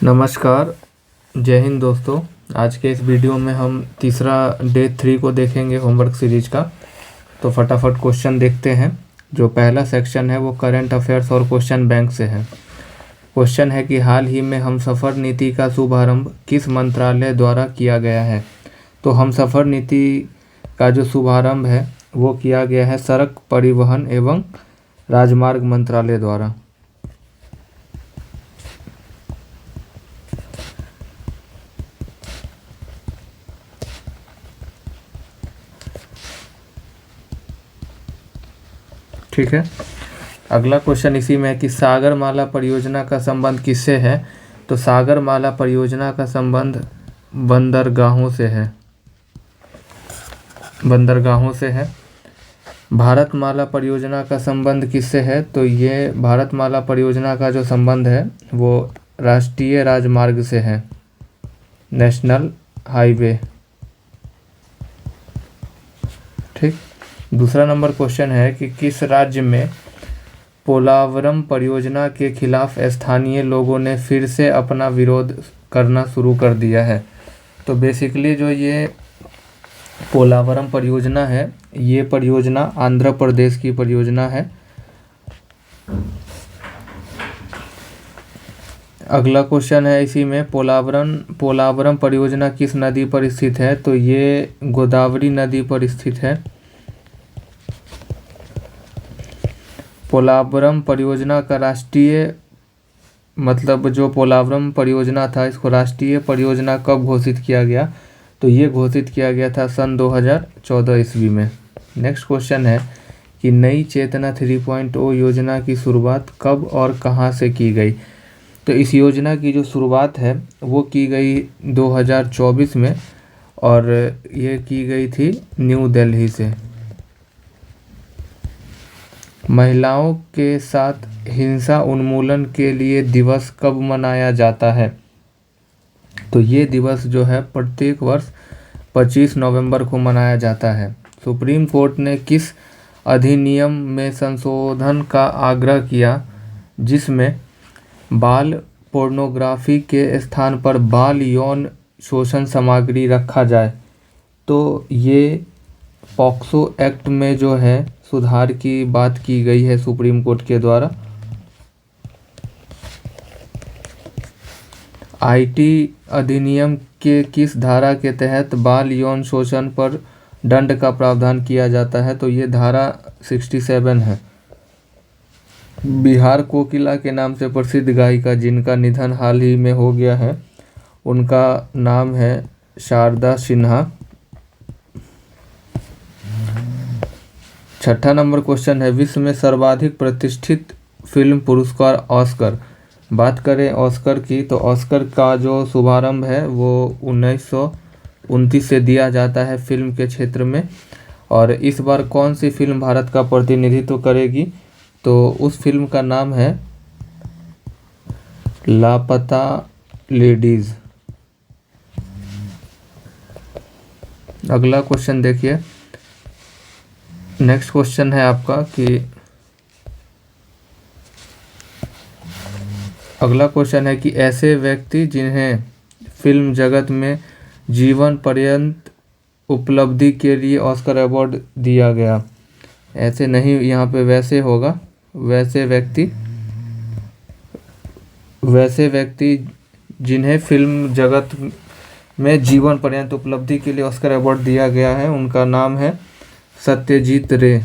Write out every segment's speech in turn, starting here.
नमस्कार। जय हिंद दोस्तों। आज के इस वीडियो में हम तीसरा डे 3 को देखेंगे होमवर्क सीरीज का। तो फटाफट क्वेश्चन देखते हैं। जो पहला सेक्शन है वो करंट अफेयर्स और क्वेश्चन बैंक से है। क्वेश्चन है कि हाल ही में हमसफ़र नीति का शुभारंभ किस मंत्रालय द्वारा किया गया है। तो हमसफ़र नीति का जो शुभारंभ है वो किया गया है सड़क परिवहन एवं राजमार्ग मंत्रालय द्वारा। ठीक है। अगला क्वेश्चन इसी में है कि सागरमाला परियोजना का संबंध किससे है। तो सागरमाला परियोजना का संबंध बंदरगाहों से है। भारतमाला परियोजना का संबंध किससे है। तो ये भारतमाला परियोजना का जो संबंध है वो राष्ट्रीय राजमार्ग से है, नेशनल हाईवे। ठीक। दूसरा नंबर क्वेश्चन है कि किस राज्य में पोलावरम परियोजना के खिलाफ स्थानीय लोगों ने फिर से अपना विरोध करना शुरू कर दिया है। तो बेसिकली जो ये पोलावरम परियोजना है ये परियोजना आंध्र प्रदेश की परियोजना है। अगला क्वेश्चन है इसी में पोलावरम परियोजना किस नदी पर स्थित है। तो ये गोदावरी नदी पर स्थित है। पोलावरम परियोजना का राष्ट्रीय जो पोलावरम परियोजना था इसको राष्ट्रीय परियोजना कब घोषित किया गया। तो ये घोषित किया गया था सन 2014 ईस्वी में। नेक्स्ट क्वेश्चन है कि नई चेतना 3.0 योजना की शुरुआत कब और कहां से की गई। तो इस योजना की जो शुरुआत है वो की गई 2024 में और ये की गई थी न्यू दिल्ली से। महिलाओं के साथ हिंसा उन्मूलन के लिए दिवस कब मनाया जाता है। तो ये दिवस जो है प्रत्येक वर्ष 25 नवंबर को मनाया जाता है। सुप्रीम कोर्ट ने किस अधिनियम में संशोधन का आग्रह किया जिसमें बाल पोर्नोग्राफी के स्थान पर बाल यौन शोषण सामग्री रखा जाए। तो ये पॉक्सो एक्ट में जो है सुधार की बात की गई है सुप्रीम कोर्ट के द्वारा। आईटी अधिनियम के किस धारा के तहत बाल यौन शोषण पर दंड का प्रावधान किया जाता है। तो ये धारा 67 है। बिहार कोकिला के नाम से प्रसिद्ध गायिका जिनका निधन हाल ही में हो गया है उनका नाम है शारदा सिन्हा। छठा नंबर क्वेश्चन है विश्व में सर्वाधिक प्रतिष्ठित फिल्म पुरस्कार ऑस्कर। बात करें ऑस्कर की तो ऑस्कर का जो शुभारंभ है वो 1929 से दिया जाता है फिल्म के क्षेत्र में। और इस बार कौन सी फिल्म भारत का प्रतिनिधित्व करेगी। तो उस फिल्म का नाम है लापता लेडीज। अगला क्वेश्चन देखिए। नेक्स्ट क्वेश्चन है आपका कि अगला क्वेश्चन है कि ऐसे व्यक्ति जिन्हें फिल्म जगत में जीवन पर्यंत उपलब्धि के लिए ऑस्कर अवार्ड दिया गया। ऐसे नहीं, यहाँ पे वैसे होगा। वैसे व्यक्ति जिन्हें फिल्म जगत में जीवन पर्यंत उपलब्धि के लिए ऑस्कर अवार्ड दिया गया है उनका नाम है सत्यजीत रे।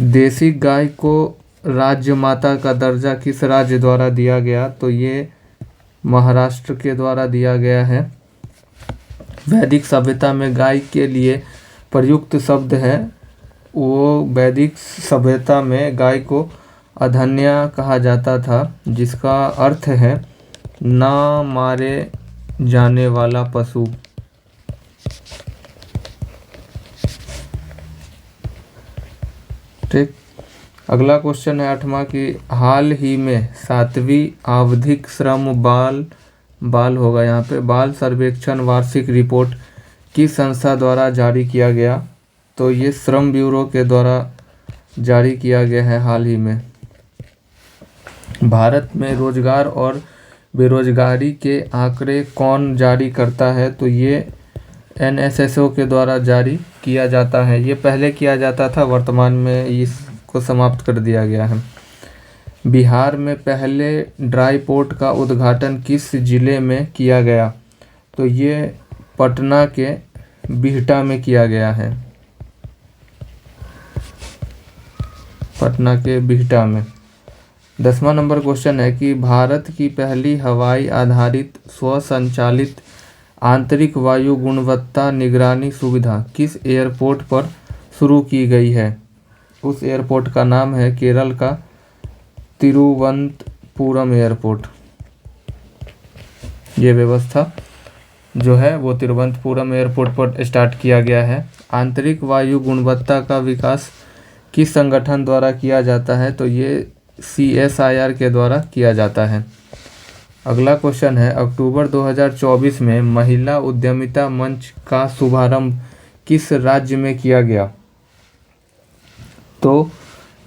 देसी गाय को राज्य माता का दर्जा किस राज्य द्वारा दिया गया। तो ये महाराष्ट्र के द्वारा दिया गया है। वैदिक सभ्यता में गाय के लिए प्रयुक्त शब्द है वो वैदिक सभ्यता में गाय को अधन्या कहा जाता था जिसका अर्थ है ना मारे जाने वाला पशु। ठीक। अगला क्वेश्चन है 8वां कि हाल ही में 7वीं आवधिक श्रम बाल होगा यहाँ पे बाल सर्वेक्षण वार्षिक रिपोर्ट किस संस्था द्वारा जारी किया गया। तो ये श्रम ब्यूरो के द्वारा जारी किया गया है हाल ही में। भारत में रोजगार और बेरोजगारी के आंकड़े कौन जारी करता है? तो ये NSSO के द्वारा जारी किया जाता है। ये पहले किया जाता था, वर्तमान में इसको समाप्त कर दिया गया है। बिहार में पहले ड्राई पोर्ट का उद्घाटन किस जिले में किया गया? तो ये पटना के बिहटा में किया गया है, पटना के बिहटा में। 10वां नंबर क्वेश्चन है कि भारत की पहली हवाई आधारित स्वसंचालित आंतरिक वायु गुणवत्ता निगरानी सुविधा किस एयरपोर्ट पर शुरू की गई है? उस एयरपोर्ट का नाम है केरल का तिरुवनंतपुरम एयरपोर्ट। ये व्यवस्था जो है वो तिरुवनंतपुरम एयरपोर्ट पर स्टार्ट किया गया है। आंतरिक वायु गुणवत्ता का विकास किस संगठन द्वारा किया जाता है? तो ये CSIR के द्वारा किया जाता है। अगला क्वेश्चन है, अक्टूबर 2024 में महिला उद्यमिता मंच का शुभारंभ किस राज्य में किया गया? तो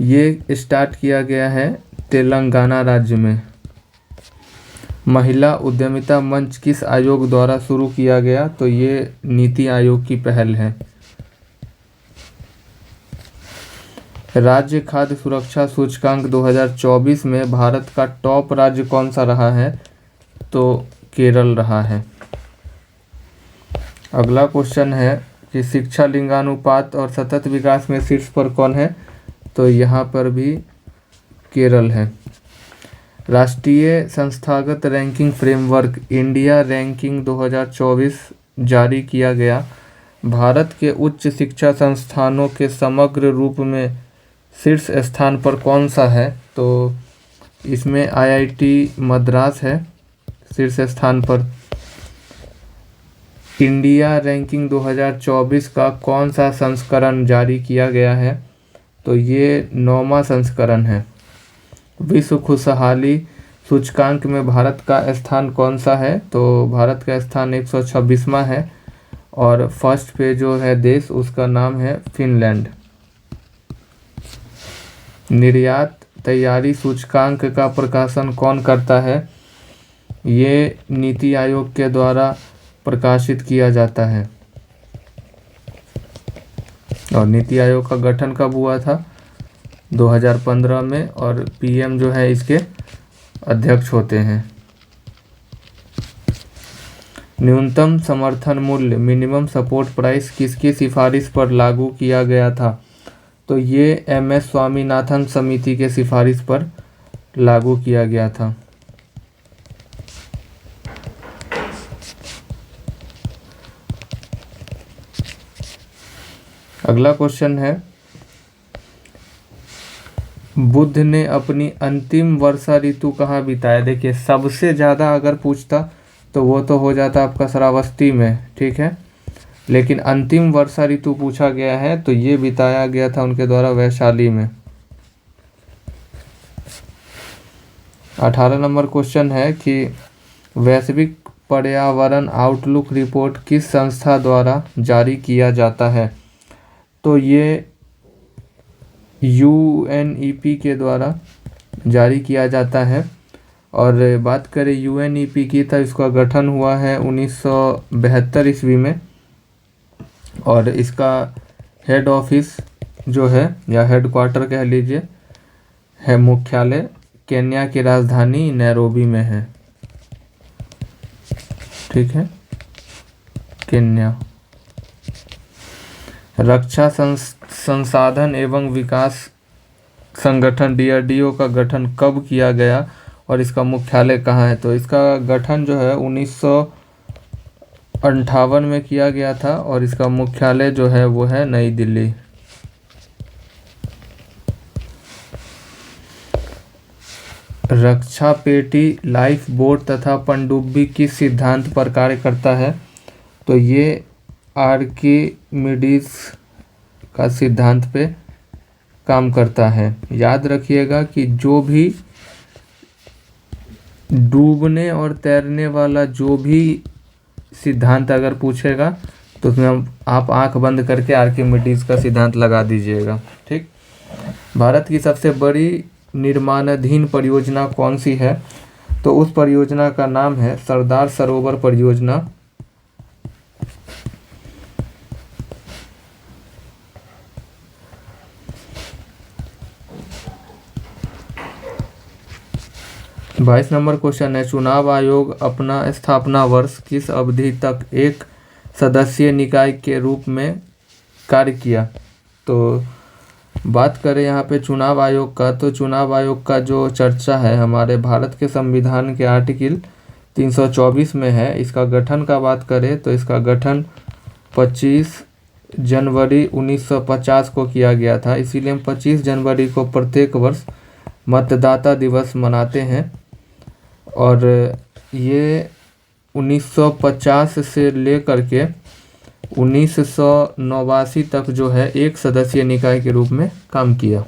ये स्टार्ट किया गया है तेलंगाना राज्य में। महिला उद्यमिता मंच किस आयोग द्वारा शुरू किया गया? तो ये नीति आयोग की पहल है। राज्य खाद्य सुरक्षा सूचकांक 2024 में भारत का टॉप राज्य कौन सा रहा है? तो केरल रहा है। अगला क्वेश्चन है कि शिक्षा लिंगानुपात और सतत विकास में शीर्ष पर कौन है? तो यहाँ पर भी केरल है। राष्ट्रीय संस्थागत रैंकिंग फ्रेमवर्क इंडिया रैंकिंग 2024 जारी किया गया। भारत के उच्च शिक्षा संस्थानों के समग्र रूप में शीर्ष स्थान पर कौन सा है? तो इसमें IIT मद्रास है शीर्ष स्थान पर। इंडिया रैंकिंग 2024 का कौन सा संस्करण जारी किया गया है? तो ये 9वां संस्करण है। विश्व खुशहाली सूचकांक में भारत का स्थान कौन सा है? तो भारत का स्थान 126वां है और फर्स्ट पे जो है देश उसका नाम है फिनलैंड। निर्यात तैयारी सूचकांक का प्रकाशन कौन करता है? ये नीति आयोग के द्वारा प्रकाशित किया जाता है। और नीति आयोग का गठन कब हुआ था? 2015 में, और PM जो है इसके अध्यक्ष होते हैं। न्यूनतम समर्थन मूल्य मिनिमम सपोर्ट प्राइस किसकी सिफारिश पर लागू किया गया था? तो ये MS स्वामीनाथन समिति के सिफारिश पर लागू किया गया था। अगला क्वेश्चन है, बुद्ध ने अपनी अंतिम वर्षा ऋतु कहाँ बिताया? देखिए, सबसे ज़्यादा अगर पूछता तो वो तो हो जाता आपका श्रावस्ती में, ठीक है, लेकिन अंतिम वर्षा ऋतु पूछा गया है तो ये बिताया गया था उनके द्वारा वैशाली में। 18 नंबर क्वेश्चन है कि वैश्विक पर्यावरण आउटलुक रिपोर्ट किस संस्था द्वारा जारी किया जाता है? तो ये UNEP के द्वारा जारी किया जाता है। और बात करें UNEP की तो इसका गठन हुआ है 1972 ईस्वी में, और इसका हेड ऑफिस जो है या हेड क्वार्टर कह लीजिए है, मुख्यालय केन्या की राजधानी नैरोबी में है, ठीक है, केन्या। रक्षा संसाधन एवं विकास संगठन DRDO का गठन कब किया गया और इसका मुख्यालय कहाँ है? तो इसका गठन जो है 1958 में किया गया था और इसका मुख्यालय जो है वो है नई दिल्ली। रक्षा पेटी, लाइफ बोट तथा पनडुब्बी किस सिद्धांत पर कार्य करता है? तो ये आर्किमिडीज का सिद्धांत पे काम करता है। याद रखिएगा कि जो भी डूबने और तैरने वाला जो भी सिद्धांत अगर पूछेगा तो उसमें आप आंख बंद करके आर्किमिडीज का सिद्धांत लगा दीजिएगा, ठीक। भारत की सबसे बड़ी निर्माणाधीन परियोजना कौन सी है? तो उस परियोजना का नाम है सरदार सरोवर परियोजना। बाईस नंबर क्वेश्चन है, चुनाव आयोग अपना स्थापना वर्ष किस अवधि तक एक सदस्यीय निकाय के रूप में कार्य किया? तो बात करें यहाँ पे चुनाव आयोग का, तो चुनाव आयोग का जो चर्चा है हमारे भारत के संविधान के आर्टिकल 324 में है। इसका गठन का बात करें तो इसका गठन 25 जनवरी 1950 को किया गया था। इसीलिए हम 25 जनवरी को प्रत्येक वर्ष मतदाता दिवस मनाते हैं। और ये 1950 से लेकर के 1989 तक जो है एक सदस्यीय निकाय के रूप में काम किया।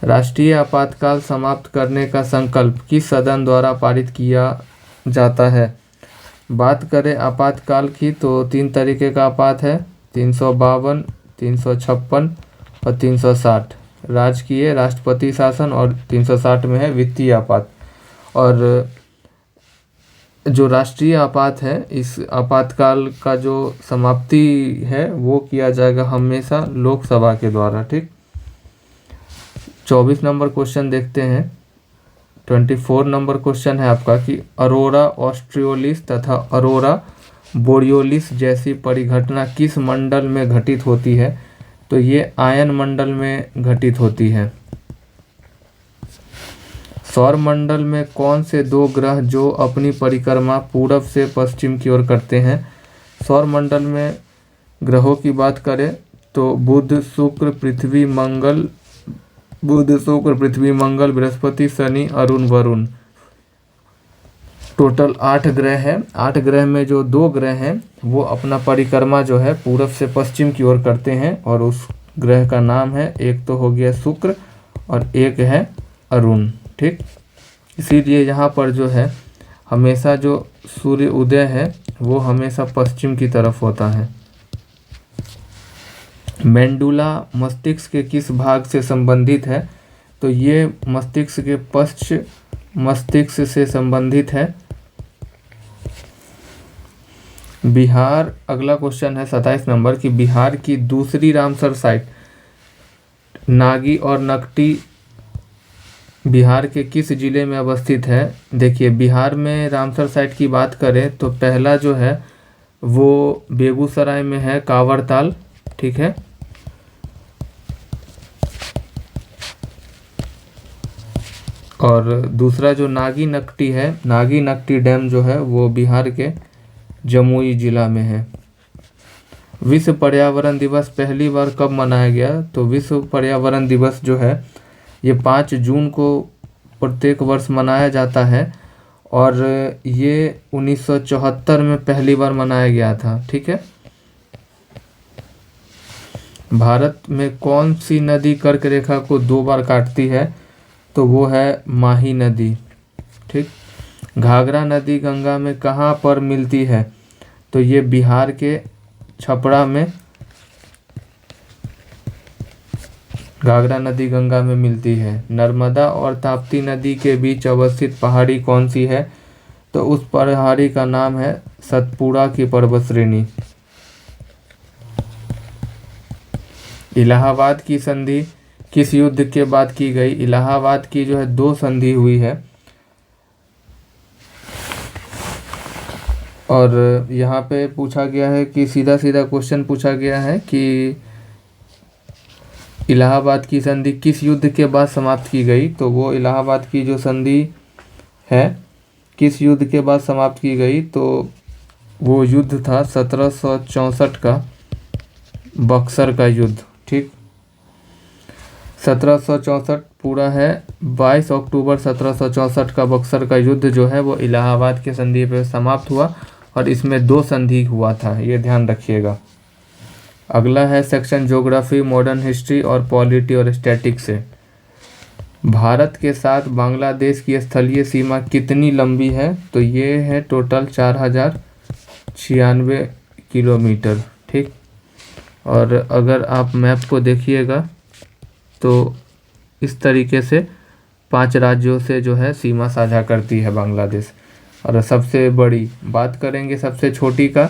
राष्ट्रीय आपातकाल समाप्त करने का संकल्प किस सदन द्वारा पारित किया जाता है? बात करें आपातकाल की तो 3 तरीके का आपात है, 352, 356 और 360। राजकीय राष्ट्रपति शासन और 360 में है वित्तीय आपात। और जो राष्ट्रीय आपात है, इस आपातकाल का जो समाप्ति है वो किया जाएगा हमेशा लोकसभा के द्वारा। ठीक, 24 नंबर क्वेश्चन देखते हैं। 24 नंबर क्वेश्चन है आपका कि अरोरा ऑस्ट्रियोलिस तथा अरोरा बोरियोलिस जैसी परिघटना किस मंडल में घटित होती है? तो ये आयन मंडल में घटित होती है। सौर मंडल में कौन से 2 ग्रह जो अपनी परिक्रमा पूरब से पश्चिम की ओर करते हैं? सौर मंडल में ग्रहों की बात करें तो बुध, शुक्र, पृथ्वी, मंगल, बृहस्पति, शनि, अरुण, वरुण। टोटल 8 ग्रह हैं। 8 ग्रह में जो 2 ग्रह हैं वो अपना परिक्रमा जो है पूरब से पश्चिम की ओर करते हैं, और उस ग्रह का नाम है, एक तो हो गया शुक्र और एक है अरुण। ठीक, इसीलिए यहाँ पर जो है हमेशा जो सूर्य उदय है वो हमेशा पश्चिम की तरफ होता है। मेंडुला मस्तिष्क के किस भाग से संबंधित है? तो ये मस्तिष्क के पश्च मस्तिष्क से संबंधित है। बिहार, अगला क्वेश्चन है 27 नंबर की बिहार की दूसरी रामसर साइट नागी और नकटी बिहार के किस जिले में अवस्थित है? देखिए, बिहार में रामसर साइट की बात करें तो पहला जो है वो बेगूसराय में है, कांवरताल। ठीक है, और दूसरा जो नागी नकटी है, नागी नकटी डैम जो है वो बिहार के जमुई जिला में है। विश्व पर्यावरण दिवस पहली बार कब मनाया गया? तो विश्व पर्यावरण दिवस जो है ये 5 जून को प्रत्येक वर्ष मनाया जाता है, और ये 1974 में पहली बार मनाया गया था। ठीक है, भारत में कौन सी नदी कर्क रेखा को 2 बार काटती है? तो वो है माही नदी। ठीक, घाघरा नदी गंगा में कहाँ पर मिलती है? तो ये बिहार के छपरा में घाघरा नदी गंगा में मिलती है। नर्मदा और ताप्ती नदी के बीच अवस्थित पहाड़ी कौन सी है? तो उस पहाड़ी का नाम है सतपुड़ा की पर्वत श्रेणी। इलाहाबाद की संधि किस युद्ध के बाद की गई? इलाहाबाद की जो है 2 संधि हुई है, और यहाँ पे पूछा गया है कि सीधा सीधा क्वेश्चन पूछा गया है कि इलाहाबाद की संधि किस युद्ध के बाद समाप्त की गई? तो वो इलाहाबाद की जो संधि है किस युद्ध के बाद समाप्त की गई? तो वो युद्ध था 1764 का बक्सर का युद्ध। ठीक, 1764 पूरा है। 22 अक्टूबर 1764 का बक्सर का युद्ध जो है वो इलाहाबाद के संधि पे समाप्त हुआ, और इसमें 2 संधि हुआ था, ये ध्यान रखिएगा। अगला है सेक्शन ज्योग्राफी, मॉडर्न हिस्ट्री और पॉलिटी और स्टैटिक्स से। भारत के साथ बांग्लादेश की स्थलीय सीमा कितनी लंबी है? तो ये है टोटल 4096 किलोमीटर। ठीक, और अगर आप मैप को देखिएगा तो इस तरीके से 5 राज्यों से जो है सीमा साझा करती है बांग्लादेश। और सबसे बड़ी बात करेंगे सबसे छोटी का,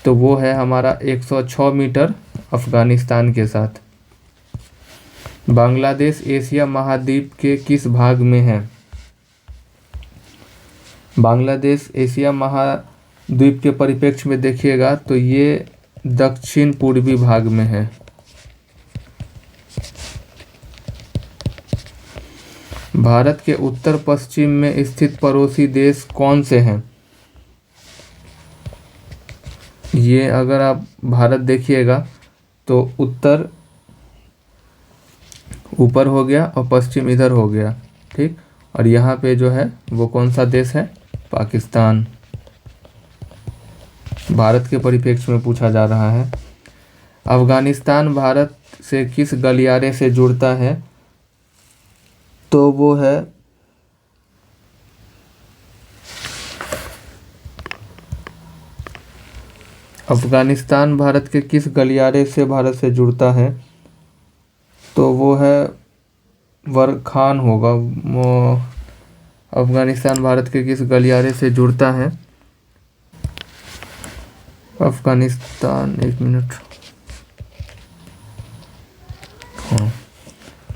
तो वो है हमारा 106 मीटर अफ़गानिस्तान के साथ। बांग्लादेश एशिया महाद्वीप के किस भाग में है? बांग्लादेश एशिया महाद्वीप के परिप्रेक्ष्य में देखिएगा तो ये दक्षिण पूर्वी भाग में है। भारत के उत्तर पश्चिम में स्थित पड़ोसी देश कौन से हैं? ये अगर आप भारत देखिएगा तो उत्तर ऊपर हो गया और पश्चिम इधर हो गया, ठीक। और यहाँ पे जो है वो कौन सा देश है? पाकिस्तान। भारत के परिप्रेक्ष्य में पूछा जा रहा है। अफ़गानिस्तान भारत से किस गलियारे से जुड़ता है? तो वो है अफ़गानिस्तान भारत के किस गलियारे से भारत से जुड़ता है? तो वो है वरखान होगा। अफ़गानिस्तान भारत के किस गलियारे से जुड़ता है? अफ़गानिस्तान, एक मिनट, हाँ,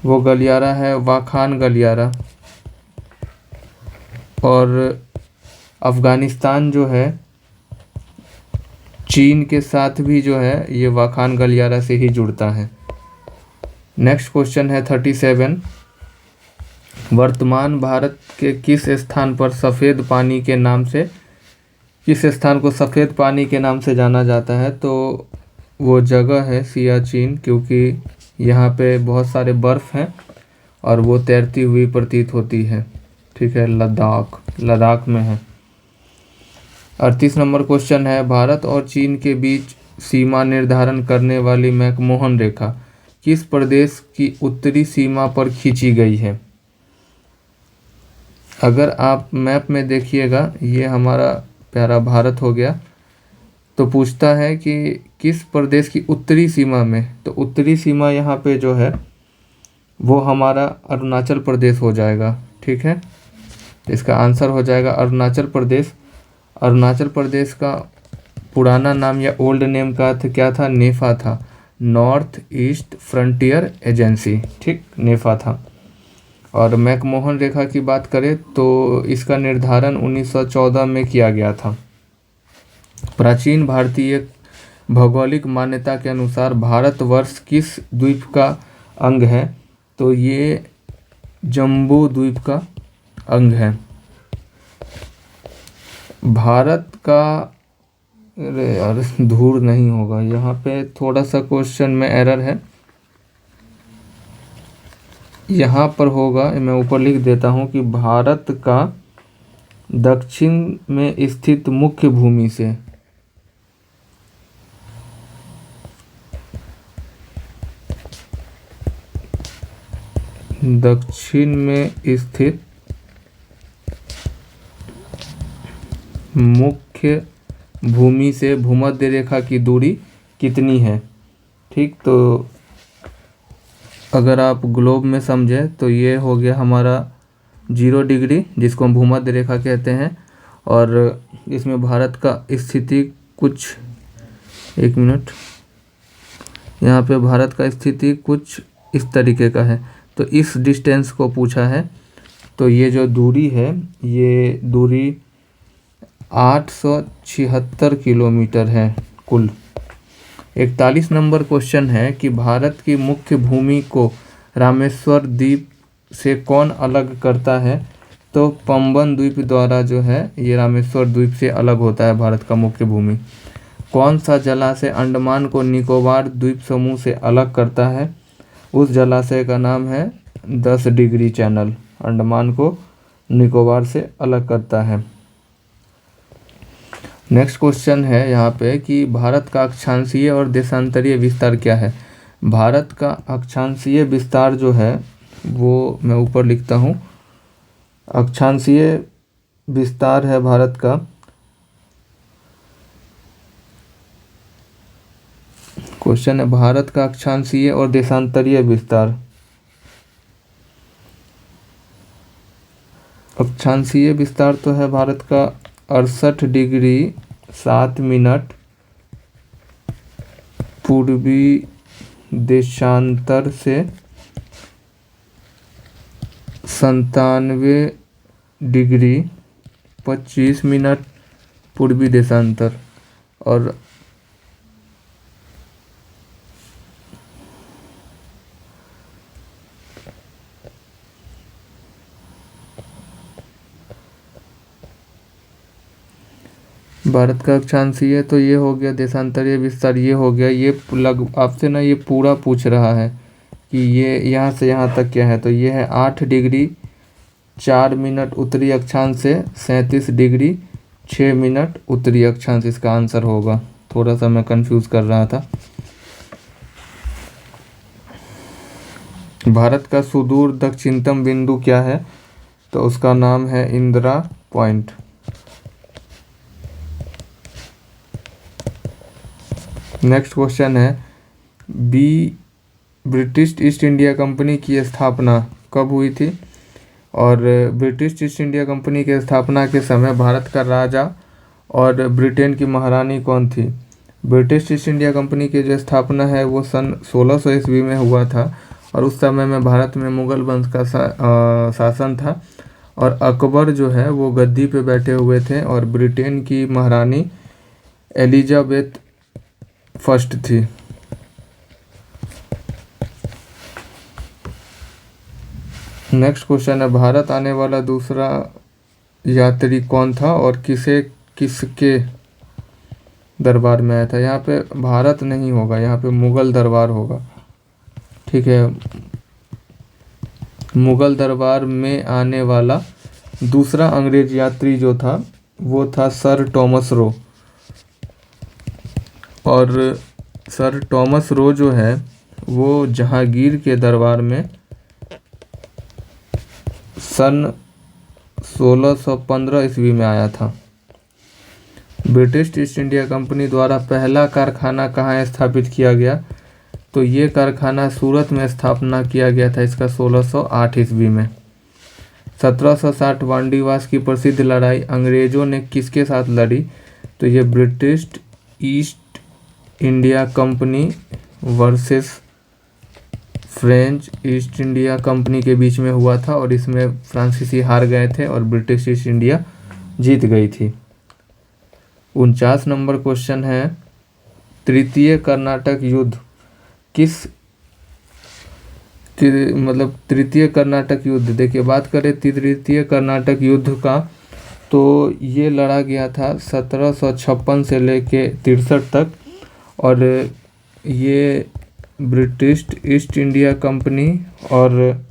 वो गलियारा है वाखान गलियारा। और अफ़गानिस्तान जो है चीन के साथ भी जो है ये वाखान गलियारा से ही जुड़ता है। नेक्स्ट क्वेश्चन है 37। वर्तमान भारत के किस स्थान पर सफ़ेद पानी के नाम से, किस स्थान को सफ़ेद पानी के नाम से जाना जाता है? तो वो जगह है सियाचिन, क्योंकि यहाँ पे बहुत सारे बर्फ़ हैं और वो तैरती हुई प्रतीत होती है, ठीक है। लद्दाख में है। 38 नंबर क्वेश्चन है, भारत और चीन के बीच सीमा निर्धारण करने वाली मैकमोहन रेखा किस प्रदेश की उत्तरी सीमा पर खींची गई है? अगर आप मैप में देखिएगा, ये हमारा प्यारा भारत हो गया, तो पूछता है कि किस प्रदेश की उत्तरी सीमा में, तो उत्तरी सीमा यहाँ पे जो है वो हमारा अरुणाचल प्रदेश हो जाएगा, ठीक है। इसका आंसर हो जाएगा अरुणाचल प्रदेश। अरुणाचल प्रदेश का पुराना नाम या ओल्ड नेम का क्या था? नेफा था, नॉर्थ ईस्ट फ्रंटियर एजेंसी, ठीक, नेफा था। और मैकमोहन रेखा की बात करें तो इसका निर्धारण 1914 में किया गया था। प्राचीन भारतीय भौगोलिक मान्यता के अनुसार भारतवर्ष किस द्वीप का अंग है? तो ये जम्बू द्वीप का अंग है। भारत का, अरे यार धूर नहीं होगा, यहाँ पे थोड़ा सा क्वेश्चन में एरर है, यहाँ पर होगा, मैं ऊपर लिख देता हूँ कि भारत का दक्षिण में स्थित मुख्य भूमि से, दक्षिण में स्थित मुख्य भूमि से भूमध्य रेखा की दूरी कितनी है, ठीक। तो अगर आप ग्लोब में समझें तो ये हो गया हमारा 0 डिग्री, जिसको हम भूमध्य रेखा कहते हैं। और इसमें भारत का स्थिति कुछ, एक मिनट, यहाँ पे भारत का स्थिति कुछ इस तरीके का है। तो इस डिस्टेंस को पूछा है, तो ये जो दूरी है, ये दूरी 876 किलोमीटर है कुल। 41 नंबर क्वेश्चन है कि भारत की मुख्य भूमि को रामेश्वर द्वीप से कौन अलग करता है? तो पंबन द्वीप द्वारा जो है ये रामेश्वर द्वीप से अलग होता है भारत का मुख्य भूमि। कौन सा जलाशय अंडमान को निकोबार द्वीप समूह से अलग करता है? उस जलाशय का नाम है 10 डिग्री चैनल, अंडमान को निकोबार से अलग करता है। नेक्स्ट क्वेश्चन है यहाँ पे कि भारत का अक्षांशीय और देशांतरीय विस्तार क्या है? भारत का अक्षांशीय विस्तार जो है वो मैं ऊपर लिखता हूँ, अक्षांशीय विस्तार है भारत का क्वेश्चन है, भारत का अक्षांशीय और देशांतरीय विस्तार अक्षांशीय विस्तार तो है भारत का 68 डिग्री 7 मिनट पूर्वी देशांतर से 97 डिग्री 25 मिनट पूर्वी देशांतर। और भारत का अक्षांशीय तो ये हो गया, देशांतरीय विस्तार ये हो गया। ये आपसे ना ये पूरा पूछ रहा है कि ये यहाँ से यहाँ तक क्या है, तो ये है 8 डिग्री 4 मिनट उत्तरी अक्षांश से 37 डिग्री 6 मिनट उत्तरी अक्षांश इसका आंसर होगा। थोड़ा सा मैं कंफ्यूज कर रहा था। भारत का सुदूर दक्षिणतम बिंदु क्या है, तो उसका नाम है इंदिरा पॉइंट। नेक्स्ट क्वेश्चन है, ब्रिटिश ईस्ट इंडिया कंपनी की स्थापना कब हुई थी? और ब्रिटिश ईस्ट इंडिया कंपनी के स्थापना के समय भारत का राजा और ब्रिटेन की महारानी कौन थी? ब्रिटिश ईस्ट इंडिया कंपनी की जो स्थापना है वो सन 1600 ईस्वी में हुआ था, और उस समय में भारत में मुगल वंश का शासन था, और अकबर जो है वो गद्दी पे बैठे हुए थे, और ब्रिटेन की महारानी एलिजाबेथ फर्स्ट थी। नेक्स्ट क्वेश्चन है, भारत आने वाला दूसरा यात्री कौन था और किसके दरबार में आया था? यहाँ पे भारत नहीं होगा, यहाँ पे मुगल दरबार होगा। ठीक है, मुगल दरबार में आने वाला दूसरा अंग्रेज यात्री जो था वो था सर टॉमस रो। और सर टॉमस रो जो है वो जहांगीर के दरबार में सन 1615 ईस्वी में आया था। ब्रिटिश ईस्ट इंडिया कंपनी द्वारा पहला कारखाना कहाँ स्थापित किया गया? तो ये कारखाना सूरत में स्थापना किया गया था इसका 1608 ईस्वी में। 1760 वांडीवास की प्रसिद्ध लड़ाई अंग्रेजों ने किसके साथ लड़ी? तो ये British east India company versus French east India company के बीच में हुआ था, और इसमें फ्रांसीसी हार गए थे और ब्रिटिश ईस्ट इंडिया जीत गई थी। 49 नंबर क्वेश्चन है, तृतीय कर्नाटक युद्ध तृतीय कर्नाटक युद्ध, देखिए बात करें तृतीय कर्नाटक युद्ध का, तो ये लड़ा गया था 1756 से लेके 63 तक, और ये ब्रिटिश ईस्ट इंडिया कंपनी और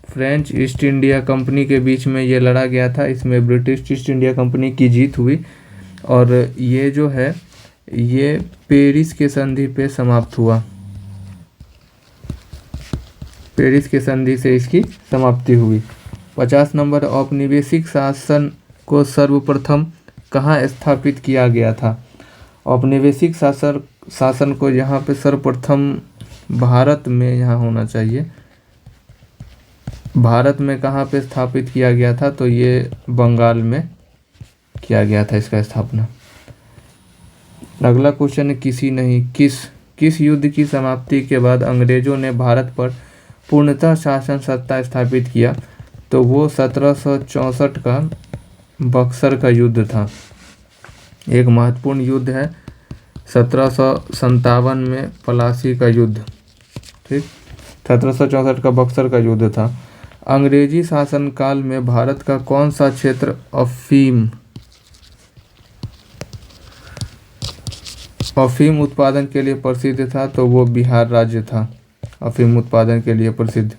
फ्रेंच ईस्ट इंडिया कंपनी के बीच में ये लड़ा गया था। इसमें ब्रिटिश ईस्ट इंडिया कंपनी की जीत हुई, और ये जो है ये पेरिस के संधि पे समाप्त हुआ। पेरिस के संधि से इसकी समाप्ति हुई। 50 नंबर, औपनिवेशिक शासन को सर्वप्रथम कहाँ स्थापित किया गया था? औपनिवेशिक शासन को यहाँ पे सर्वप्रथम भारत में यहाँ होना चाहिए। भारत में कहाँ पे स्थापित किया गया था? तो ये बंगाल में किया गया था इसका स्थापना। अगला क्वेश्चन है, किसी नहीं किस युद्ध की समाप्ति के बाद अंग्रेजों ने भारत पर पूर्णतः शासन सत्ता स्थापित किया? तो वो 1764 का बक्सर का युद्ध था। एक महत्वपूर्ण युद्ध है 1757 में पलासी का युद्ध। ठीक, 1764 का बक्सर का युद्ध था। अंग्रेजी शासनकाल में भारत का कौन सा क्षेत्र अफीम उत्पादन के लिए प्रसिद्ध था? तो वो बिहार राज्य था अफीम उत्पादन के लिए प्रसिद्ध।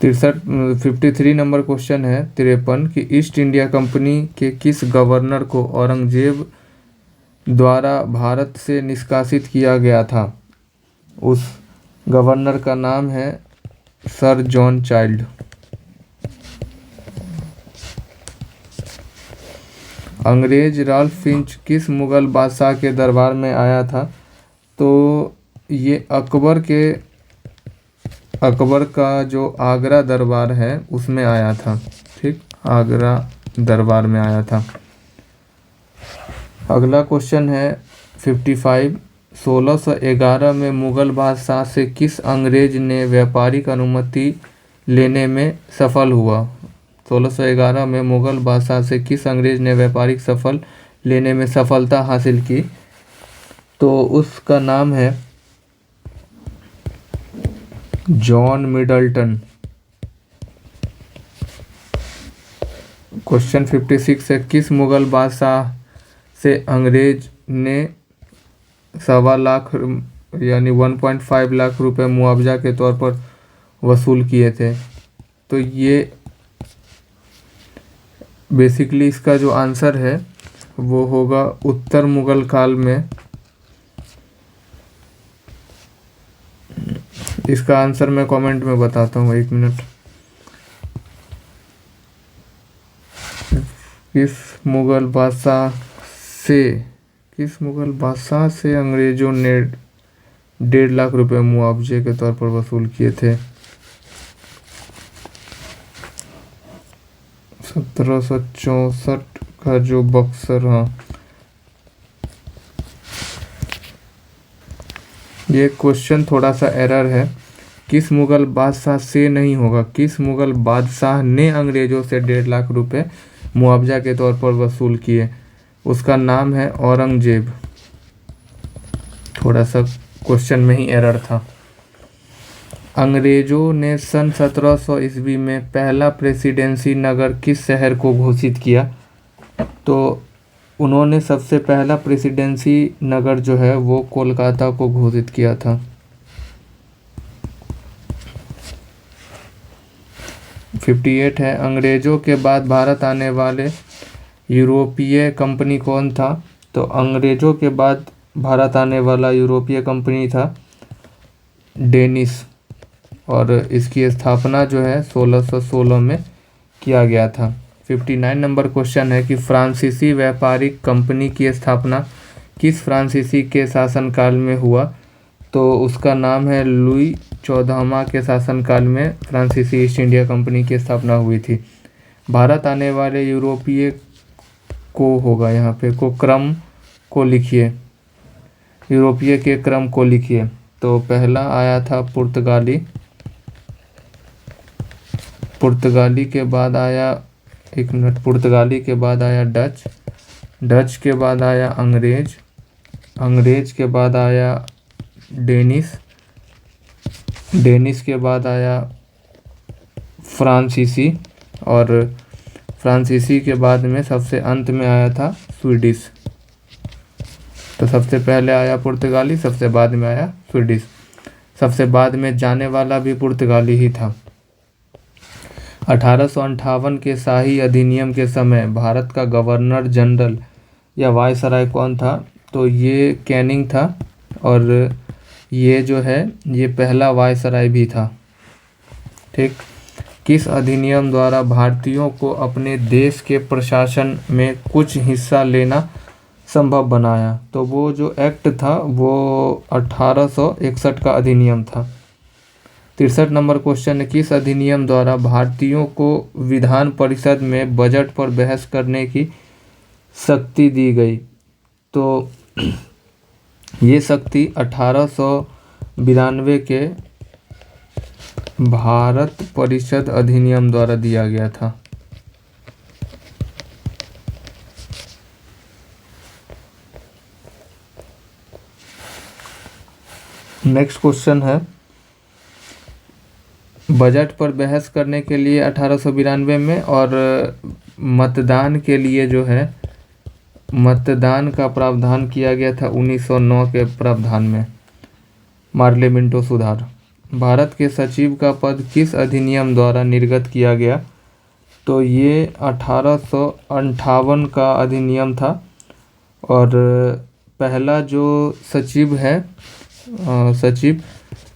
53 नंबर क्वेश्चन है 53 कि ईस्ट इंडिया कंपनी के किस गवर्नर को औरंगजेब द्वारा भारत से निष्कासित किया गया था? उस गवर्नर का नाम है सर जॉन चाइल्ड। अंग्रेज राल्फ फिंच किस मुगल बादशाह के दरबार में आया था? तो ये अकबर का जो आगरा दरबार है उसमें आया था। ठीक, आगरा दरबार में आया था। अगला क्वेश्चन है 55। 1611 में मुगल बादशाह से किस अंग्रेज ने व्यापारिक अनुमति लेने में सफल हुआ? 1611 में मुगल बादशाह से किस अंग्रेज ने व्यापारिक सफल लेने में सफलता हासिल की? तो उसका नाम है जॉन मिडल्टन। क्वेश्चन 56 है, किस मुगल बादशाह से अंग्रेज ने 1.25 लाख यानी 1.5 लाख रुपए मुआवजा के तौर पर वसूल किए थे? तो ये बेसिकली इसका जो आंसर है वो होगा उत्तर मुगल काल में। इसका आंसर मैं कमेंट में बताता हूँ, 1 मिनट। किस मुगल बादशाह से अंग्रेजों ने 1.5 लाख रुपए मुआवजे के तौर पर वसूल किए थे? 1764 का जो बक्सर, हाँ ये क्वेश्चन थोड़ा सा एरर है। किस मुगल बादशाह से नहीं होगा, किस मुगल बादशाह ने अंग्रेजों से 1.5 लाख रुपए मुआवजा के तौर पर वसूल किए? उसका नाम है औरंगजेब। थोड़ा सा क्वेश्चन में ही एरर था। अंग्रेजों ने सन 1700 ईस्वी में पहला प्रेसिडेंसी नगर किस शहर को घोषित किया? तो उन्होंने सबसे पहला प्रेसिडेंसी नगर जो है वो कोलकाता को घोषित किया था। 58 है, अंग्रेजों के बाद भारत आने वाले यूरोपीय कंपनी कौन था? तो अंग्रेजों के बाद भारत आने वाला यूरोपीय कंपनी था डेनिश, और इसकी स्थापना जो है 1616 में किया गया था। 59 नंबर क्वेश्चन है कि फ्रांसीसी व्यापारिक कंपनी की स्थापना किस फ्रांसीसी के शासनकाल में हुआ? तो उसका नाम है लुई 14वां के शासनकाल में फ्रांसीसी ईस्ट इंडिया कंपनी की स्थापना हुई थी। भारत आने वाले यूरोपीय को होगा यहाँ पे को क्रम को लिखिए, यूरोपीय के क्रम को लिखिए। तो पहला आया था पुर्तगाली, पुर्तगाली के बाद आया, 1 मिनट, पुर्तगाली के बाद आया डच, डच के बाद आया अंग्रेज, अंग्रेज के बाद आया डेनिश, डेनिश के बाद आया फ्रांसीसी, और फ्रांसीसी के बाद में सबसे अंत में आया था स्वीडिश। तो सबसे पहले आया पुर्तगाली, सबसे बाद में आया स्वीडिश, सबसे बाद में जाने वाला भी पुर्तगाली ही था। 1858 के शाही अधिनियम के समय भारत का गवर्नर जनरल या वायसराय कौन था? तो ये कैनिंग था, और ये जो है ये पहला वायसराय भी था। ठीक, किस अधिनियम द्वारा भारतीयों को अपने देश के प्रशासन में कुछ हिस्सा लेना संभव बनाया? तो वो जो एक्ट था वो 1861 का अधिनियम था। 63 नंबर क्वेश्चन है, किस अधिनियम द्वारा भारतीयों को विधान परिषद में बजट पर बहस करने की शक्ति दी गई? तो ये शक्ति 1892 के भारत परिषद अधिनियम द्वारा दिया गया था। नेक्स्ट क्वेश्चन है, बजट पर बहस करने के लिए 1892 में, और मतदान के लिए जो है मतदान का प्रावधान किया गया था 1909 के प्रावधान में, मार्ले मिंटो सुधार। भारत के सचिव का पद किस अधिनियम द्वारा निर्गत किया गया? तो ये 1858 का अधिनियम था, और पहला जो सचिव है सचिव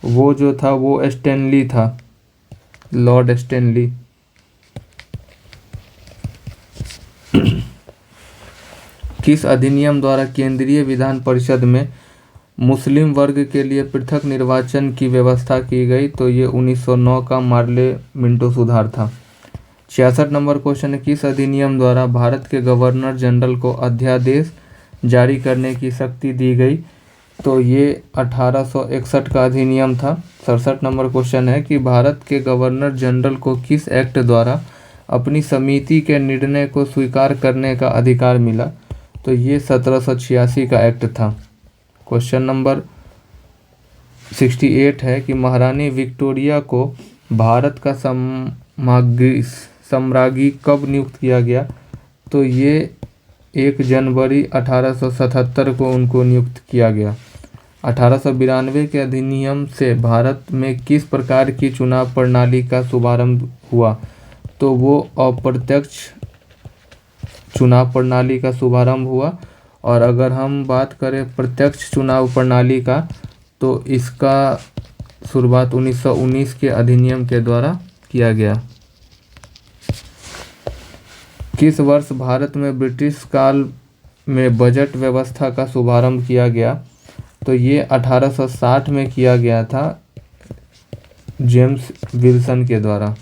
वो जो था वो स्टैनली था, लॉर्ड स्टैनली। किस अधिनियम द्वारा केंद्रीय विधान परिषद में मुस्लिम वर्ग के लिए पृथक निर्वाचन की व्यवस्था की गई, तो ये 1909 का मार्ले मिंटो सुधार था। 66 नंबर क्वेश्चन है, किस अधिनियम द्वारा भारत के गवर्नर जनरल को अध्यादेश जारी करने की शक्ति दी गई, तो ये 1861 का अधिनियम था। 67 नंबर क्वेश्चन है कि भारत के गवर्नर जनरल को किस एक्ट द्वारा अपनी समिति के निर्णय को स्वीकार करने का अधिकार मिला, तो ये 1786 का एक्ट था। क्वेश्चन नंबर 68 है कि महारानी विक्टोरिया को भारत का सम्राज्ञी कब नियुक्त किया गया, तो ये 1 जनवरी 1877 को उनको नियुक्त किया गया। 1892 के अधिनियम से भारत में किस प्रकार की चुनाव प्रणाली का शुभारंभ हुआ, तो वो अप्रत्यक्ष चुनाव प्रणाली का शुभारंभ हुआ। और अगर हम बात करें प्रत्यक्ष चुनाव प्रणाली का, तो इसका शुरुआत 1919 के अधिनियम के द्वारा किया गया। किस वर्ष भारत में ब्रिटिश काल में बजट व्यवस्था का शुभारंभ किया गया, तो ये 1860 में किया गया था जेम्स विल्सन के द्वारा।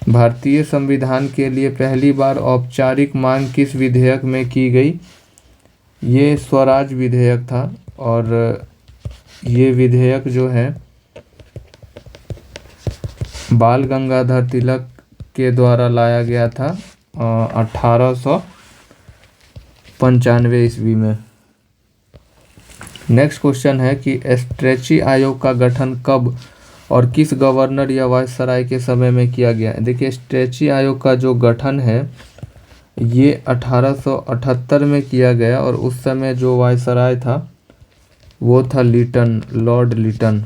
भारतीय संविधान के लिए पहली बार औपचारिक मांग किस विधेयक में की गई, ये स्वराज विधेयक था। और ये विधेयक जो है बाल गंगाधर तिलक के द्वारा लाया गया था 1895 ईस्वी में। नेक्स्ट क्वेश्चन है कि स्ट्रेची आयोग का गठन कब और किस गवर्नर या वायसराय के समय में किया गया। देखिए, स्ट्रेची आयोग का जो गठन है ये 1878 में किया गया और उस समय जो वायसराय था वो था लिटन, लॉर्ड लिटन।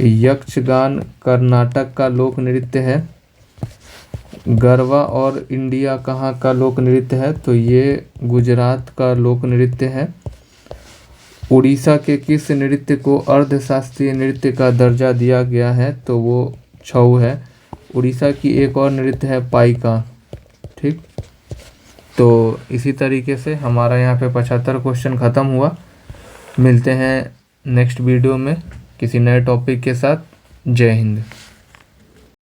यक्षगान कर्नाटक का लोक नृत्य है। गरबा और इंडिया कहाँ का लोक नृत्य है, तो ये गुजरात का लोक नृत्य है। उड़ीसा के किस नृत्य को अर्धशास्त्रीय नृत्य का दर्जा दिया गया है, तो वो छऊ है। उड़ीसा की एक और नृत्य है पाइका। ठीक, तो इसी तरीके से हमारा यहाँ पे 75 क्वेश्चन ख़त्म हुआ। मिलते हैं नेक्स्ट वीडियो में किसी नए टॉपिक के साथ। जय हिंद।